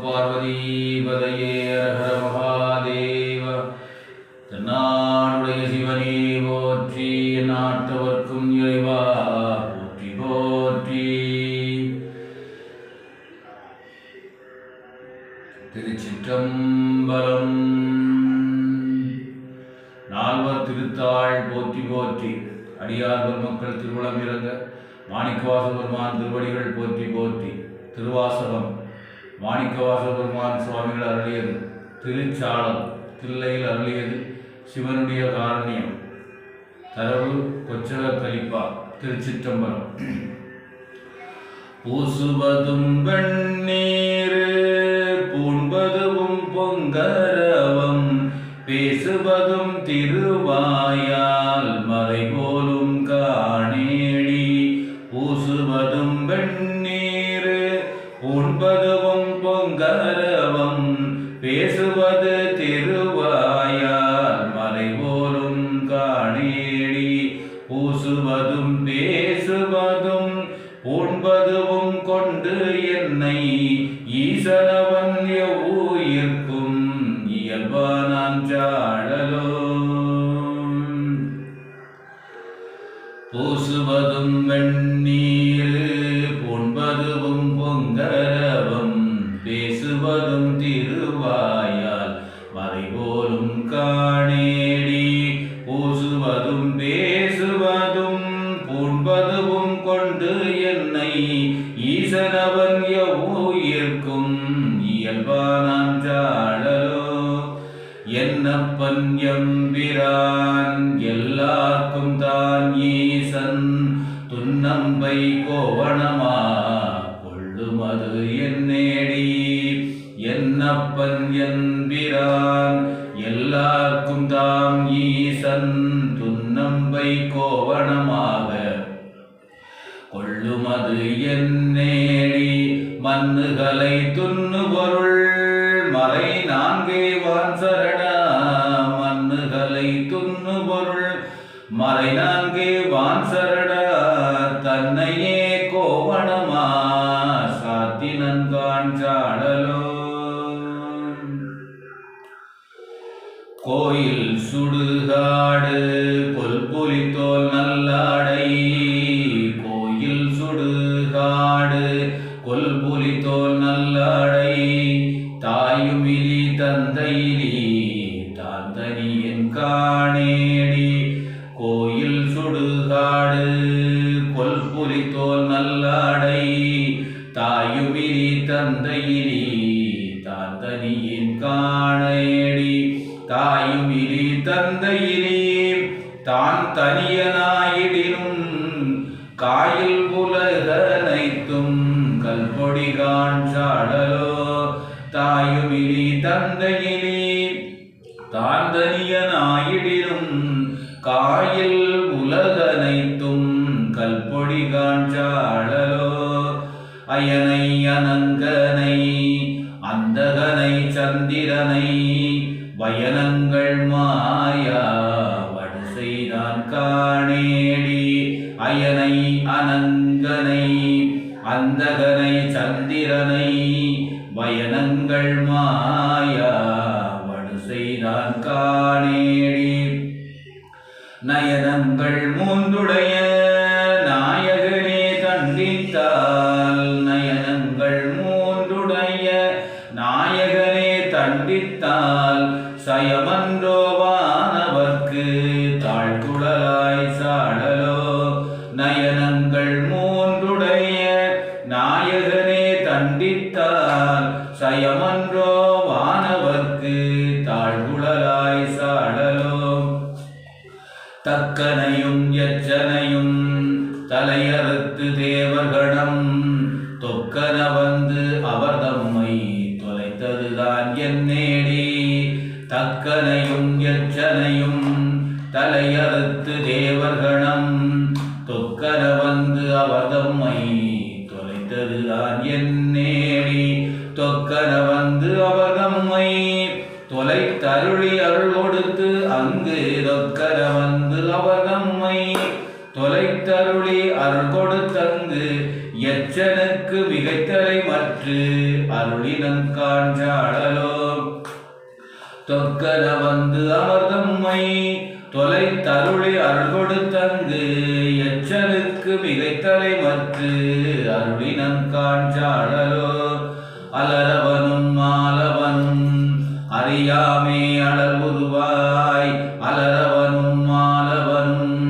பார்வதீபதையே ஹர மகாதேவ. தன்னாடுடைய சிவனே போற்றி, நாட்டவர்க்கும் இறைவா போற்றி போற்றி. திருச்சிற்றம்பலம். நால்வர் திருத்தாள் போற்றி போற்றி. அடியார் பெருமக்கள் திருவுளம் இறங்க மாணிக்கவாச பெருமான் திருவடிகள் போற்றி போற்றி. திருவாசகம் மாணிக்கவாச பெருமான் சுவாமிகள் அருளியது. திருச்சாளம் தில்லையில் அருளியது சிவனுடைய காரணியம். தரவு கொச்சக கலிப்பா. திருச்சிற்றம்பலம். பூசுவதும் வெண்ணீர் பூண்பதும் பொங்கரவம், பேசுவதும் திருவாயால் மறை போலும் காணேடி. பூசுவதும் வெண்ணீர் பூண்பதும் பொங்கரவம், பேசுவது திருவாயால் மறை போலும் காணேடி. பூசுவதும் பேசுவதும் பூண்பதும் கொண்டு என்னை ஈசனவன் எவ்வுயிர்க்கும் இயல்பானான் சாழலோ. பூசுவதும் வெண்ணீர் பூண்பதும் பொங்கரவம், பேசுவதும் திருவாயால் மறை போலும் காணேடி. பூசுவதும் பேசுவதும் பூண்பதும் கொண்டு என்னை ஈசனவன் எவ்வுயிர்க்கும் இயல்பானான் சாழலோ. என்னப்பன் எம்பிரான் எல்லார்க்கும் தான் ஈசன், துன்னம்பை கோவணமா கொள்ளுமது என்னேடி. என்னப்பன் என்பிரான் எல்லார்க்கும் தாம் ஈசன், துன்னம்பை கோவணமாக கொள்ளுமது என்னேடி. மண்ணுகளை துண்ணு பொருள் மறை நான்கே வான் சரண, மண்ணுகளை துண்ணு பொருள் மறை நான்கே வான் சரண, தன்னையே கோவணமா சாத்தினன்கான் சாடலோ. கோயில் சுடுகாடு கொல்புலித்தோல் நல்லாடை, கோயில் சுடுகாடு கொல்புலித்தோல் நல்லாடை, தாயுமிலி தந்தையிலி தாந்தனியன் காணேடி. கோயில் சுடுகாடு கொல்புலித்தோல் நல்லாடை, தாயுமிலி தந்தையிலி தாந்தனியன் காணேடி. தாயுமிலி தந்தையிலி தான் தனியனாயிடினும், காயில் உலகனைத்தும் கல்பொடிகான் சாடலோ. தாயுமிலி தந்தையிலி தான் தனியனாயிடினும், காயில் உலகனைத்தும் கல்பொடிகான் சாடலோ. அயனை அனங்கனை அந்தகனை சந்திரனை, வயனங்கள் மாயா வடு செய்தான் காணேடி. அயனை அனங்கனை அந்தகனை சந்திரனை, வயனங்கள் மாயா வடு செய்தான் காணேடி. நயனங்கள் மூன்றுடைய நாயகனே தண்டித்தால், நயனங்கள் மூன்றுடைய நாயகனே தண்டித்தால், சயமன்றோ வானவர்க்கு தாழ்குழலாய் சாடலோ. நயனங்கள் மூன்றுடைய நாயகனே தண்டித்தால், சயமன்றோ வானவர்க்கு தாழ்குழலாய் சாடலோ. தக்கனையும் எச்சனையும் தலையறுத்து தேவர்கணம், தொக்கன வந்து அவர் தம்மை தொலைத்ததுதான் என்னேடி. தக்கனையும் எச்சனையும் தலையறுத்து தேவர்கணம், தொக்கன வந்து அவர் தம்மை தொலைத்ததுதான் என்னேடி. தொக்கன வந்து அவர் தம்மை தொலைத்தருளி அருள் கொடுத்து அங்கு தொக்கன வந்து அவர் தம்மை தொலைத்தருளி அருள் கொடுத்தங்கு எச்சனுக்கு மிகைத்தலை மற்று அருளினன் காஞ்சாடலோ தொக்கர வந்து அமர்தம்மை தொலைத்தருளி அருள் கொடுத்தங்கு எச்சலுக்கு மிகைத்தலை மற்று அருளினன் காஞ்சாடலோ அலரவனும் மாலவனும் அறியாமே அழல் உருவாய் அலரவனும் மாலவனும்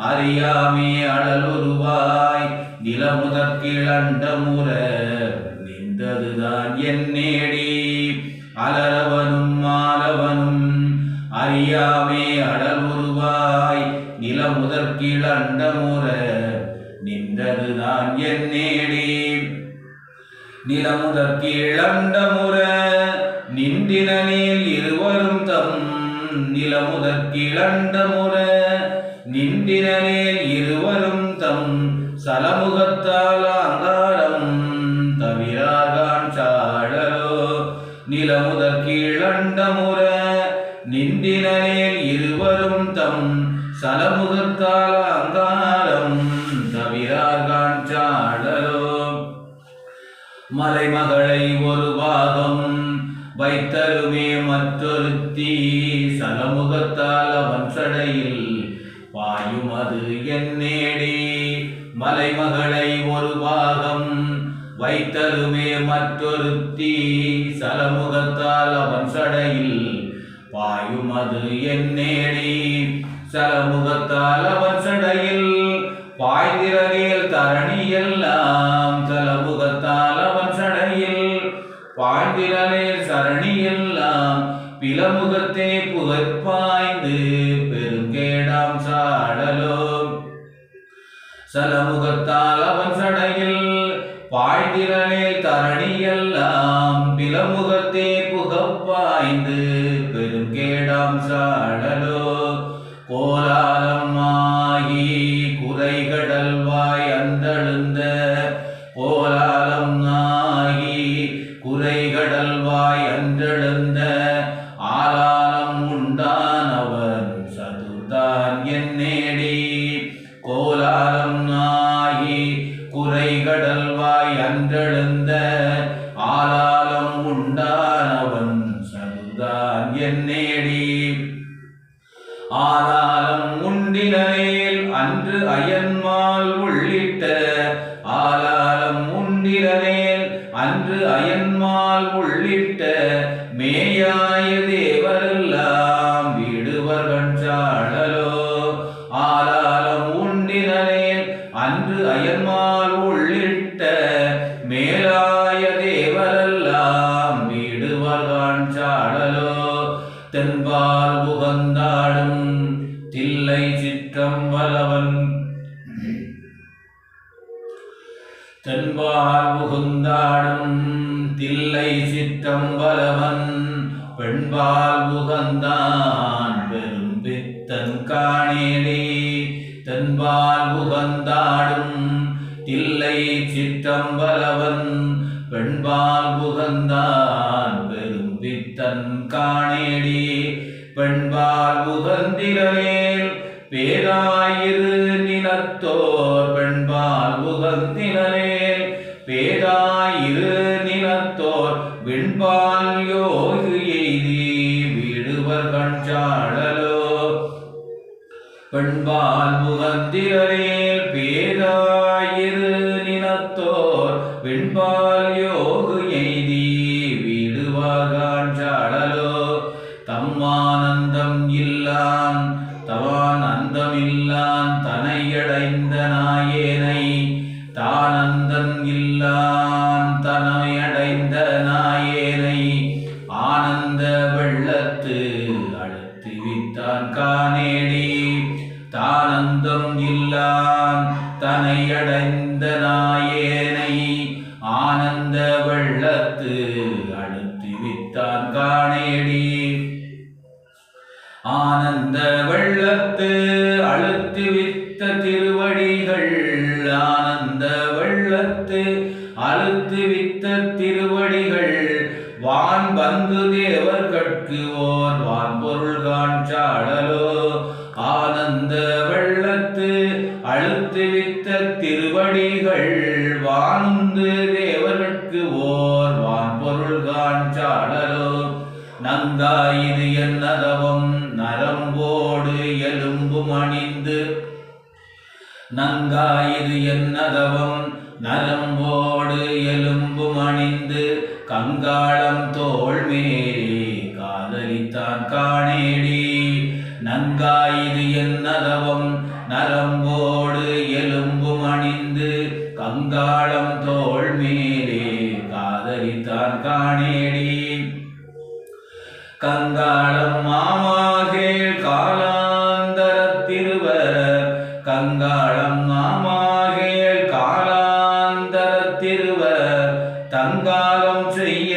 அறியாமே அழல் உருவாய் நிலமுதற்கிழண்டமுற நின்றதுதான் என் நேடி அலரவனும் மாலவனும் அறியாமே அழல் உருவாய் நிலமுதற்கிழண்டமுற நின்றதுதான் என் நேடி நிலமுதற்கிழண்டமுற நின்றினேல் இருவரும் தம் நிலமுதற்கிழண்டமுற நின்றினேல் இருவரும் தம் சலமுகத்தால் அங்காரம் தவிராகான் சாழலோ நிலமுதற்கிழண்டமுற நின்றினேல் இருவரும் தம் சலமுகத்தால் அங்காரம் தவிராகான் சாழலோ மலைமகளை ஒரு பாகம் வைத்தருமே மற்றொருத்தி சலமுகத்தால் அவன் சடையில் பாயும் அது என் நேடி மலைமகளை ஒரு பாகம் வைத்தருமே மற்றொருத்தி சலமுகத்தால் அவன் சடையில் பாயும் அது என் நேடி சலமுகத்தால் அவன் சடையில் பாய்திரவேல் தரணி எல்லாம் சலமுகத்தால் அவன் சடையில் பாய்திரவேல் சரணி எல்லாம் பிலமுகத்தே புகைப்பாய்ந்து பெருங்கேடாம் சாடலோ சலமுகத்தால் அவன் சடையில் பாய்திரவேல் தரணி எல்லாம் பிலமுகத்தே புகப்பாய்ந்து பெருங்கேடாம் சாடலோ கோலாலம் ஆகி குறைகடல்வாய் அந்தழுந்த கோலாலம் ஆகி குறைகடல்வாய் அந்தழுந்த ஆலாலம் உண்டானவன் சதுர்தான் என் நேடி கோலாலம் ஆகி குறைகடல்வாய் அந்தழுந்த ஆலாலம் உண்டானவன் சதுர்தான் என் நேடி ஆலாலம் உண்டினேல் அன்று அயன்மால் உள்ளிட்ட ஆலாலம் உண்டினேல் அன்று அயன்மால் உள்ளிட்ட மேயாய தேவரெல்லாம் வீடுவர்கண் சாழலோ ஆலாலம் உண்டினேல் அன்று அயன்மால் உள்ளிட்ட மேலாய தேவரெல்லாம் வீடுவர்கண் சாழலோ தென்பால் புகந்தாடும் தில்லை சிற்றம்பலவன் தென்பால் புகுந்தாடும் தில்லை சிற்றம்பலவன் பெண்பால் புகந்தான் பெரும் பித்தன் காணேடி தென்பால் புகந்தாடும் தில்லை சிற்றம்பலவன் பெண்பால் புகந்தான் பெரும் பித்தன் காணேடி பெண்பால் புகந்திரேல் பேராயிரு நிலத்தோர் பெண்பால் புகந்திரேல் பேராயிரு நிலத்தோர் விண்பால் யோகு எய்தி வீடுவர்கண் சாழலோ பெண்பால் புகந்திரேல் பேராயிரு நிலத்தோர் விண்பால் யோகு எய்தி வீடுவர்கண் சாழலோ தம்மானந்தம் இல்லான் தவான் அந்தமில்லான் தனையடைந்த நாயேனை தானந்தம் இல்லான் தனையடைந்த நாயேனை ஆனந்த வெள்ளத்து அழுத்தி வித்தான் காணேடி தானந்தம் இல்லான் தனையடைந்த நாயேனை ஆனந்த வெள்ளத்து அழுத்தி வித்தான் காணேடி ஆனந்த வெள்ளத்து அழுத்தி வித்த திருவடிகள் ஆனந்த வெள்ளத்து அழுத்தி வித்த திருவடிகள் வான் வந்து தேவர்கட்கு ஓர் வான் பொருள் காண்சாடலோ ஆனந்த வெள்ளத்து அழுத்தி வித்த திருவடிகள் வானுந்து தேவர்கட்கு ஓர் வான் பொருள் காண் நங்காயிது என்னதவம் நரம்போடு எலும்பும் அணிந்து நங்காயிது என்னதவம் நரம்போடு எலும்பும் அணிந்து கங்காளம் தோள் மேலே காதலித்தான் காணேடி நங்காயிது என்னதவம் நரம்போடு எலும்பும் அணிந்து கங்காளம் தோள் மேலே காதலித்தான் காணேடி கங்காளம் மாமாகேள் காலாந்தரத்திருவர் கங்காளம் மாமாகேள் காலாந்தரத்திருவர் தங்காலம் செய்ய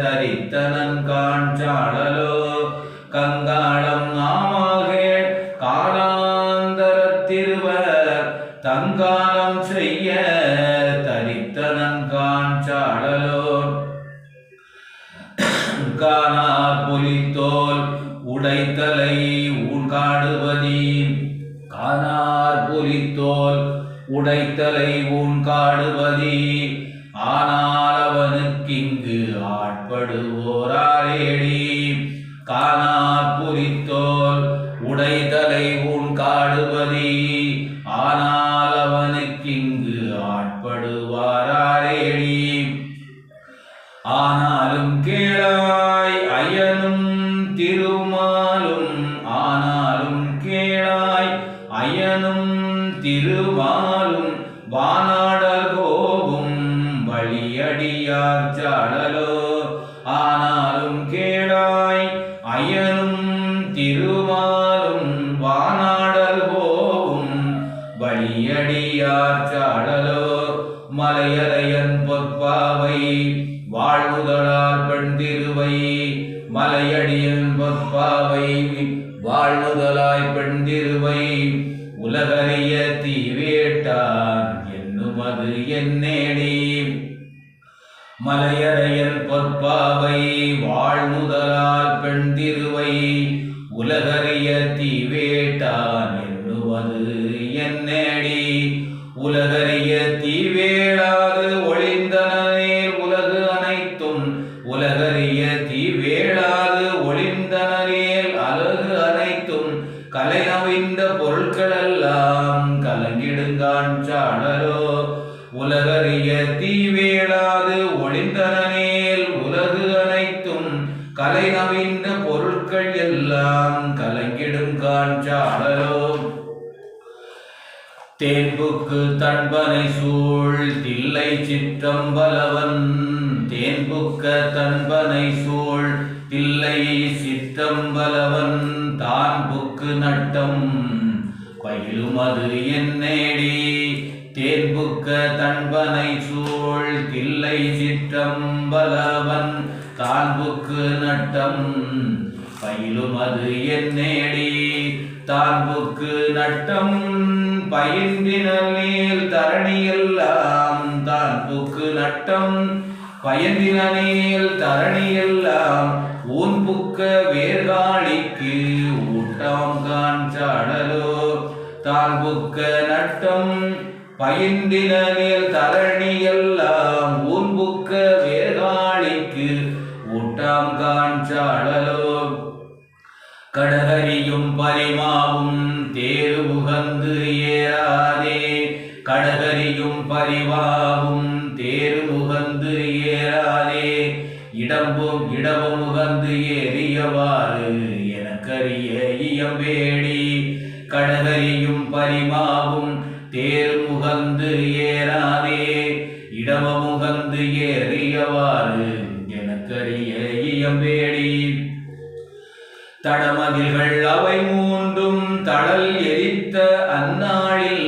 தரித்தனன் காண்சாடலோ கங்காளம் மாமாகேள் காலாந்தரத்திருவர் தங்காலம் செய்ய தரித்தனன் காண்சாடலோ காணார் புலித்தோல் உடைத்தலை ஊன்காடுவதி காணார் புலித்தோல் உடைத்தலை ஊன்காடுவதி ஆனால் அவனுக்கிங்கு ஆட்படுவோராரேடி காணார் புலித்தோல் உடைத்தலை ஊன்காடுவதி ஆனால் அவனுக்கிங்கு ஆட்படுவாரேடி ஆனாலும் கேளாய் அயனும் திருமாலும் ஆனாலும் கேளாய் அயனும் திருமாலும் வானாடல் கோவும் வழியடியார் சாடலோ ஆனாலும் கேளாய் அயனும் திருமாலும் வானாடல் கோவும் வழியடியார் சாடலோ மலையரையன் பொற்பாவை வாழ்முதலார் பெண் திருவை மலையடியன் பொற்பாவை வாழ்முதலாய் பெண் திருவை உலகறிய தீவேட்டான் என்னுமது என்னேடி மலையரையன் பொற்பாவை வாழ்முதலால் பெண் திருவை உலகறிய தீவேட்டான் என்னுவது என்னேடி உலகறிய தீவேளாது ஒளிந்தனேல் உலகு அனைத்தும் உலகறிய தீவேளாது ஒளிந்தனேல் அழகு அனைத்தும் கலை நவிந்த பொருட்களெல்லாம் கலங்கிடுங்கான் சாடலோ உலகறிய தீவேளாது ஒளிந்தனேல் உலகு அனைத்தும் கலை நவிந்த பொருட்கள் எல்லாம் கலங்கிடுங்கான் சாடலோ தேன்புக்கு தன்பனை சூழ் தில்லை சிற்றம்பலவன் தேன்புக்க தன்பனை சூழ் தில்லை சிற்றம்பலவன் தான் புக்கு நட்டம் பயிலுமது என்னேடி தேன்புக்க தன்பனை சூழ் தில்லை சிற்றம்பலவன் தான் புக்கு நட்டம் பயிலுமது என்னேடி தான் புக்கு நட்டம் பயந்தினேல் தரணியெல்லாம் தான் புக்கு நட்டம் பயந்தினேல் தரணியெல்லாம் ஊன் புக்க வேர்காளிக்கு ஊட்டம் காண்சாடலோ தான் புக்க நட்டம் பயந்தினேல் தரணியெல்லாம் ஊன் புக்க வேர்காளிக்கு ஊட்டம் காண்சாடலோ கடகரியும் பரிமாவும் தேரு உகந்து ஏறாதே கடகரியும் பரிவாவும் தேரு உகந்து ஏறாதே இடம்பும் இடமும் உகந்து ஏறியவாறு எனக்கரிய இயம்பேடி கடகரியும் பரிமாவும் தேரு உகந்து ஏறாதே இடமும் உகந்து ஏறியவாறு எனக்கரிய இயம்பேடி தடமதில்கள் அவை மூன்றும் தடல் எரித்த அந்நாளில்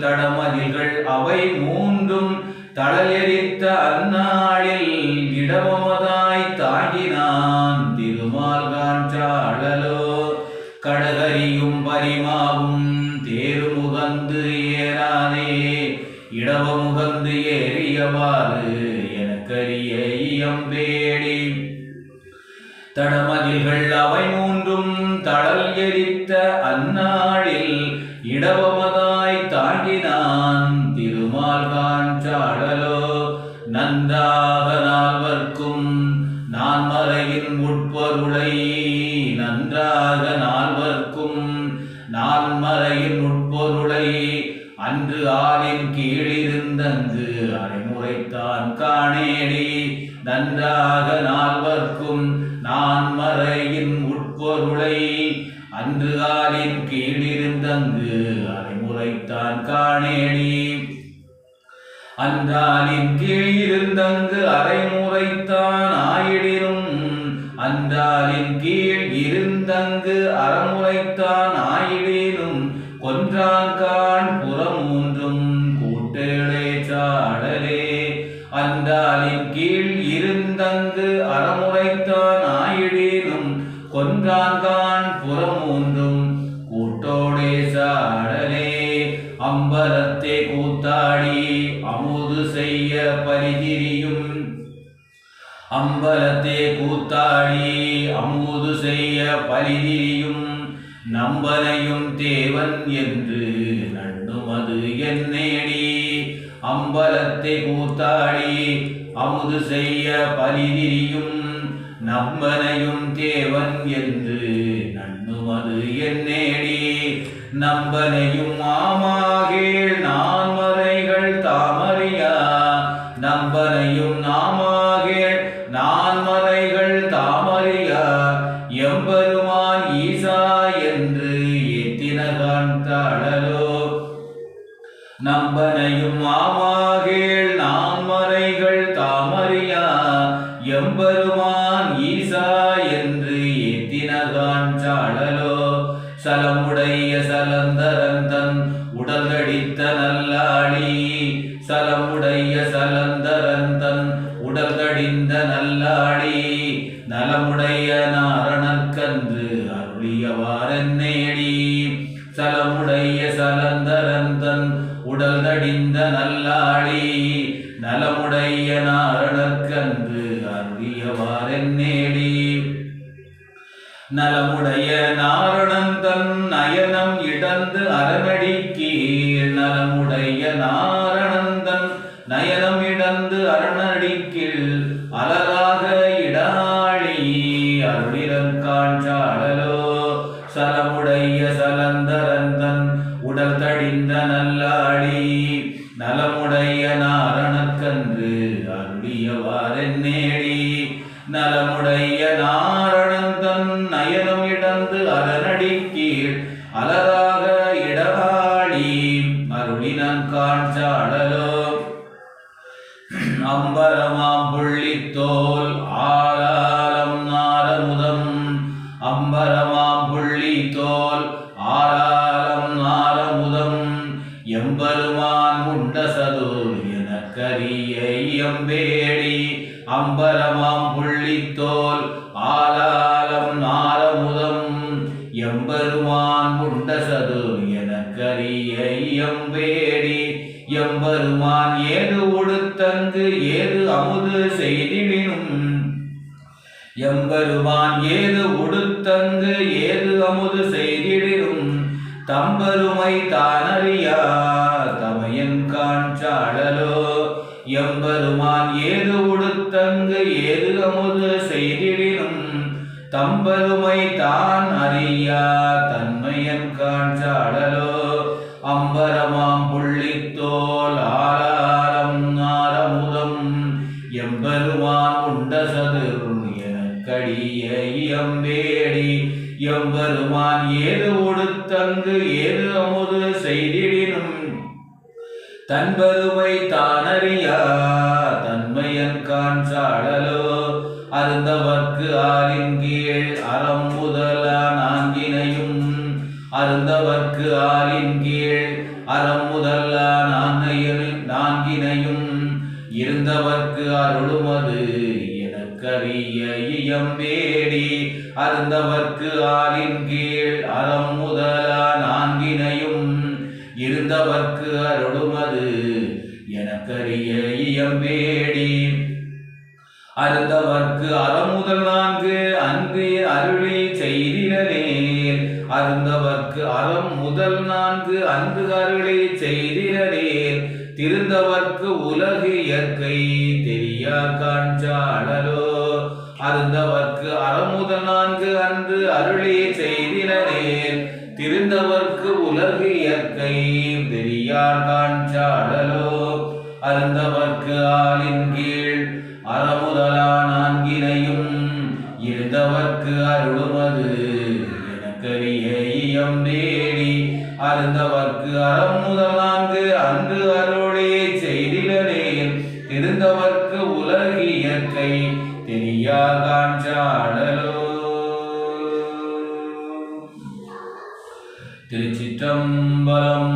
தடமதில்கள் அவை மூன்றும் தடல் எரித்த அந்நாளில் இடமதாய் தாங்கினான் திருமால் காண்சாடலோ கடகரியும் பரிமாவும் தேரு முகந்து ஏறாதே இடவமுகந்து ஏறியவாறு எனக்கரிய இயம்பேடி தடமதில்கள் அவை மூன்றும் தடல் எரித்த அந்நாளில் இடவமதாய் தாங்கினான் திருமால் காண்சாடலோ நன்றாக நால்வர்க்கும் நான் மறையின் உட்ப உட்பொருளை நன்றாக நால்வர்க்கும் நான்மறையின் உட்பொருளை அன்று ஆளின் கீழிருந்தங்கு அரைமுறைத்தான் காணேடி நன்றாக நால்வர்க்கும் நான்மறையின் உட்பொருளை அன்று ஆளின் கீழிருந்தங்கு அரைமுறைத்தான் காணேடி அன்றாலின் கீழ் இருந்தங்கு அரைமுறைத்தான் ஆயிடினும் அன்றாலின் கீழ் இருந்தங்கு அறமுறைத்தான் ஆயிடினும் கொன்றான்கான் புறமூன்றும் கூட்டேளே சாடலே அன்றாலின் கீழ் இருந்தங்கு அறமுறைத்தான் ஆயிடினும் கொன்றான்கான் புறமூன்றும் கூட்டோடே சாடலே அம்பலத்தே கூத்தாடி அமுது செய்ய பரிதிரியும் அம்பலத்தே கூத்தாடி அமுது செய்ய பரிதிரியும் நம்பனையும் தேவன் என்று நண்ணுமது என்னேடி அம்பலத்தே கூத்தாடி அமுது செய்ய பரிதிரியும் நம்பனையும் தேவன் என்று நண்ணுமது என்னேடி நம்பனையும் ஆமாகேள் நான்மறைகள் தாமறியா நம்பனையும் நாமாகேள் நான்மறைகள் தாமறியா எம்பெருமான் ஈசா என்று ஏத்தினகான் தாழலோ நம்பனையும் ஆமாகேள் நான்மறைகள் தாமறியா எம்பெருமான் ஈசா என்று ஏத்தினகான் சாழலோ சலமுடைய சலந்தரந்தன் உடல் கடித்த நல்லாளி சலமுடைய சலந்தரந்தன் உடல் கடிந்த நல்லாளி நலமுடைய நாரணற்கன்று அருளியவாறென்னேடி சலமுடைய சலந்தரந்தன் உடல் கடிந்த நல்லாளி நலமுடைய நாரணற்கன்று அருளியவாறென்னேடி நலமுடைய நாரணன் தன் நயனம் இடந்து அரணடி கீழ் நலமுடைய நாரணன் தன் நயனம் இடந்து அரணடி கீழ் அலராக இடாளி அருளிரன் காஞ்சாடலோ சலமுடைய சலந்தரந்தன் உடல் தடிந்த நல்லாளி நலமுடைய நாரணற்கன்று அருளியவாறென்னேடி நலமுடைய நாரணன் தன் நயனம் இடந்து அரணடி கீழ் அலராக இடவாளி அருளினன் காஞ்சாடலோ அம்பரமாம் புள்ளித்தோல் ஆளாலம் நாரமுதம் அம்பரமாம் புள்ளித்தோல் ஆளாலம் நாரமுதம் எம்பெருமான் உண்டசதுர் எனக்கரிய எம்பேடி அம்பரமாம் புள்ளித்தோல் ஆளாலம் நாரமுதம் எம்பெருமான் உண்டசதுர் எனக்கரிய எம்பேடி எம்பெருமான் ஏது உடுத்தங்கு ஏது அமுது செய்திடினும் எம்பெருமான் ஏது உடுத்தங்கு ஏது அமுது செய்திடினும் தம்பெருமை தானறியா தமையன் காஞ்சாடலோ எம்பெருமான் ஏது உடுத்தங்கு ஏது அமுது செய்திடினும் தம்பெருமை தான் அறியா தன்மையன் காஞ்சாடலோ அம்பரமாம் புள்ளித்தோல் ஆளாரம் நாரமுதம் எம்பெருமான் உண்டசதுர் எனக்கடிய இயம்பேடி எம்பெருமான் ஏது உடுத்தங்கு ஏது அமுது செய்திடினும் தன்பெருமை தானறியா தன்மையன் காஞ்சாடலோ அருந்தவர்க்கு ஆலின் கீழ் அறம் முதலா நான்கினையும் அருந்தவர்க்கு ஆலின் கீழ் அறம் முதலா நான்கினையும் இருந்தவர்க்கு அருளுமது எனக்கரிய இயம்பேடி அருந்தவர்க்கு ஆலின் கீழ் அறம் முதலா நான்கினையும் இருந்தவர்க்கு அருளுமது எனக்கரிய இயம்பேடி அருந்தவர்க்கு அறமுதல் நான்கு அன்று அருளி செய்திரனேல் அருந்தவர்க்கு அறம் முதல் நான்கு அன்று அருளி செய்திரனேல் திருந்தவர்க்கு உலகு இயற்கை தெரியா காஞ்சாடலோ அருந்தவர்க்கு அறமுதல் நான்கு அன்று அருளி செய்திலனேல் திருந்தவர்க்கு உலகு இயற்கை தெரியார் காஞ்சாடலோ அருந்தவர்க்கு ஆளின் கீழ் அறமுதலா நான்கினையும் இருந்தவர்க்கு அருளுமது எனக்கரிய இயம் தேடி அருந்தவர்க்கு அறமுதல் நான்கு அன்று அருளே செய்திலனேல் திருந்தவர்க்கு உலகு இயற்கை தெரியா காஞ்சாடலோ. திருச்சிற்றம்பலம்.